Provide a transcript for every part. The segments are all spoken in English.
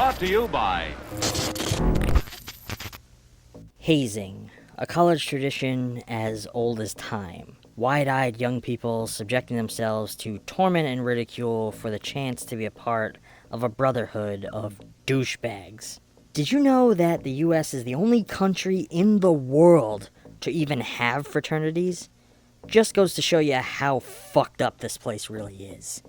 Brought to you by hazing, a college tradition as old as time. Wide-eyed young people subjecting themselves to torment and ridicule for the chance to be a part of a brotherhood of douchebags. Did you know that the US is the only country in the world to even have fraternities? Just goes to show you how fucked up this place really is.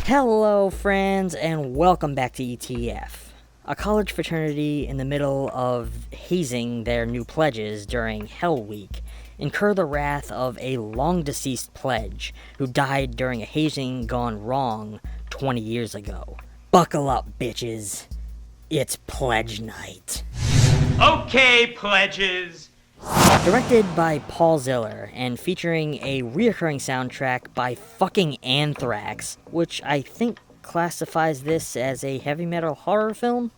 Hello friends, and welcome back to ETF. A college fraternity in the middle of hazing their new pledges during Hell Week incur the wrath of a long-deceased pledge who died during a hazing gone wrong 20 years ago. Buckle up, bitches. It's pledge night. Okay, pledges! Directed by Paul Ziller and featuring a reoccurring soundtrack by fucking Anthrax, which I think classifies this as a heavy metal horror film?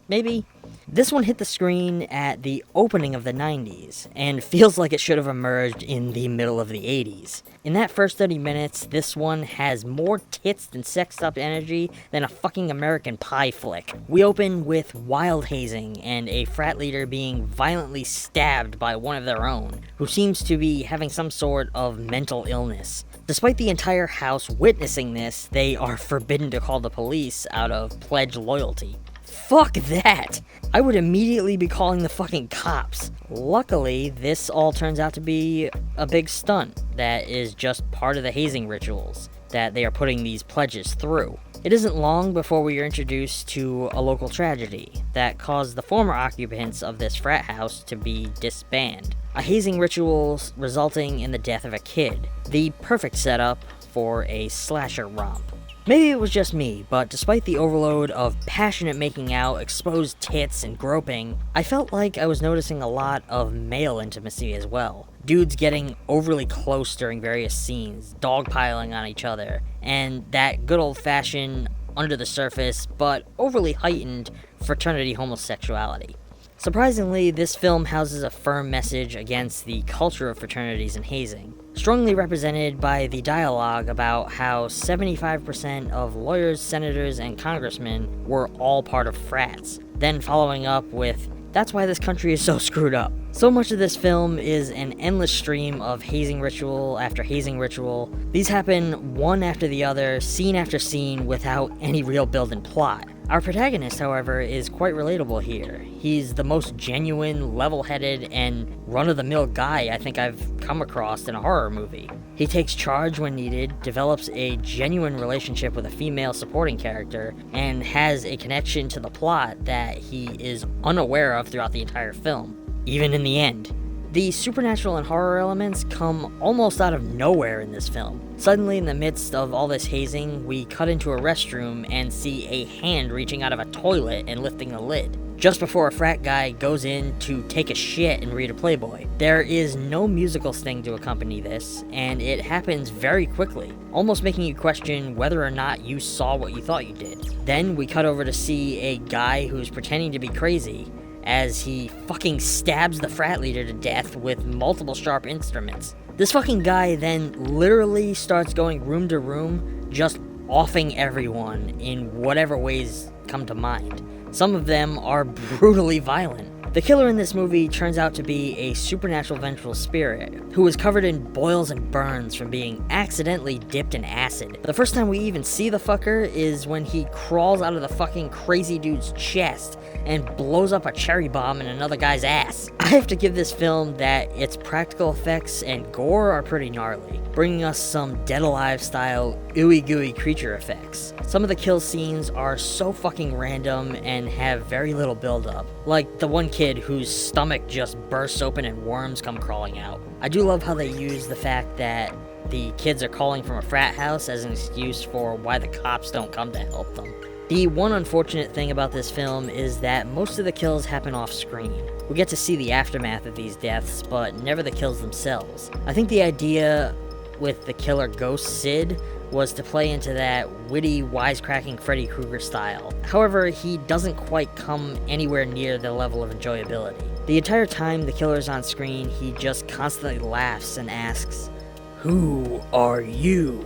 Maybe? This one hit the screen at the opening of the 90s, and feels like it should have emerged in the middle of the 80s. In that first 30 minutes, this one has more tits and sexed up energy than a fucking American Pie flick. We open with wild hazing and a frat leader being violently stabbed by one of their own, who seems to be having some sort of mental illness. Despite the entire house witnessing this, they are forbidden to call the police out of pledge loyalty. Fuck that! I would immediately be calling the fucking cops. Luckily, this all turns out to be a big stunt that is just part of the hazing rituals that they are putting these pledges through. It isn't long before we are introduced to a local tragedy that caused the former occupants of this frat house to be disbanded. A hazing ritual resulting in the death of a kid. The perfect setup for a slasher romp. Maybe it was just me, but despite the overload of passionate making out, exposed tits, and groping, I felt like I was noticing a lot of male intimacy as well. Dudes getting overly close during various scenes, dogpiling on each other, and that good old-fashioned, under-the-surface, but overly heightened fraternity homosexuality. Surprisingly, this film houses a firm message against the culture of fraternities and hazing, strongly represented by the dialogue about how 75% of lawyers, senators, and congressmen were all part of frats, then following up with, "That's why this country is so screwed up." So much of this film is an endless stream of hazing ritual after hazing ritual. These happen one after the other, scene after scene, without any real build-in plot. Our protagonist, however, is quite relatable here. He's the most genuine, level-headed, and run-of-the-mill guy I think I've come across in a horror movie. He takes charge when needed, develops a genuine relationship with a female supporting character, and has a connection to the plot that he is unaware of throughout the entire film, even in the end. The supernatural and horror elements come almost out of nowhere in this film. Suddenly, in the midst of all this hazing, we cut into a restroom and see a hand reaching out of a toilet and lifting the lid, just before a frat guy goes in to take a shit and read a Playboy. There is no musical sting to accompany this, and it happens very quickly, almost making you question whether or not you saw what you thought you did. Then we cut over to see a guy who's pretending to be crazy, as he fucking stabs the frat leader to death with multiple sharp instruments. This fucking guy then literally starts going room to room, just offing everyone in whatever ways come to mind. Some of them are brutally violent. The killer in this movie turns out to be a supernatural vengeful spirit who is covered in boils and burns from being accidentally dipped in acid. The first time we even see the fucker is when he crawls out of the fucking crazy dude's chest and blows up a cherry bomb in another guy's ass. I have to give this film that its practical effects and gore are pretty gnarly, bringing us some Dead Alive style ooey gooey creature effects. Some of the kill scenes are so fucking random and have very little build up, like the one kid whose stomach just bursts open and worms come crawling out. I do love how they use the fact that the kids are calling from a frat house as an excuse for why the cops don't come to help them. The one unfortunate thing about this film is that most of the kills happen off screen. We get to see the aftermath of these deaths, but never the kills themselves. I think the idea with the killer ghost Sid was to play into that witty, wisecracking Freddy Krueger style. However, he doesn't quite come anywhere near the level of enjoyability. The entire time the killer's on screen, he just constantly laughs and asks, "Who are you?"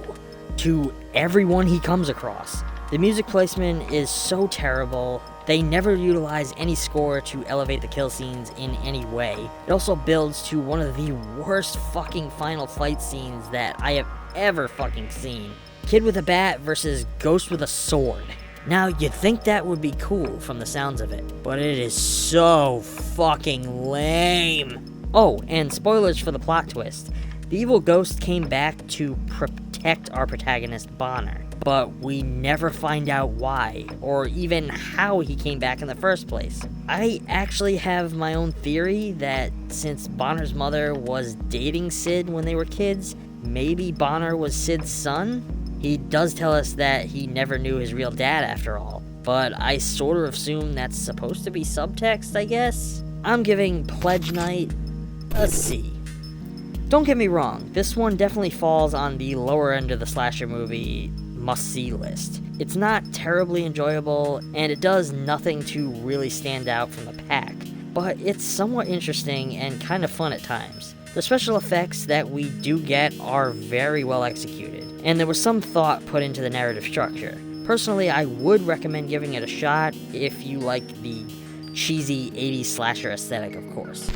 to everyone he comes across. The music placement is so terrible. They never utilize any score to elevate the kill scenes in any way. It also builds to one of the worst fucking final fight scenes that I have ever fucking seen. Kid with a bat versus ghost with a sword. Now, you'd think that would be cool from the sounds of it, but it is so fucking lame. Oh, and spoilers for the plot twist. The evil ghost came back to protect our protagonist, Bonner, but we never find out why, or even how he came back in the first place. I actually have my own theory that since Bonner's mother was dating Sid when they were kids, maybe Bonner was Sid's son? He does tell us that he never knew his real dad after all, but I sort of assume that's supposed to be subtext, I guess? I'm giving Pledge Night a C. Don't get me wrong, this one definitely falls on the lower end of the slasher movie must-see list. It's not terribly enjoyable, and it does nothing to really stand out from the pack, but it's somewhat interesting and kind of fun at times. The special effects that we do get are very well executed, and there was some thought put into the narrative structure. Personally, I would recommend giving it a shot if you like the cheesy 80s slasher aesthetic, of course.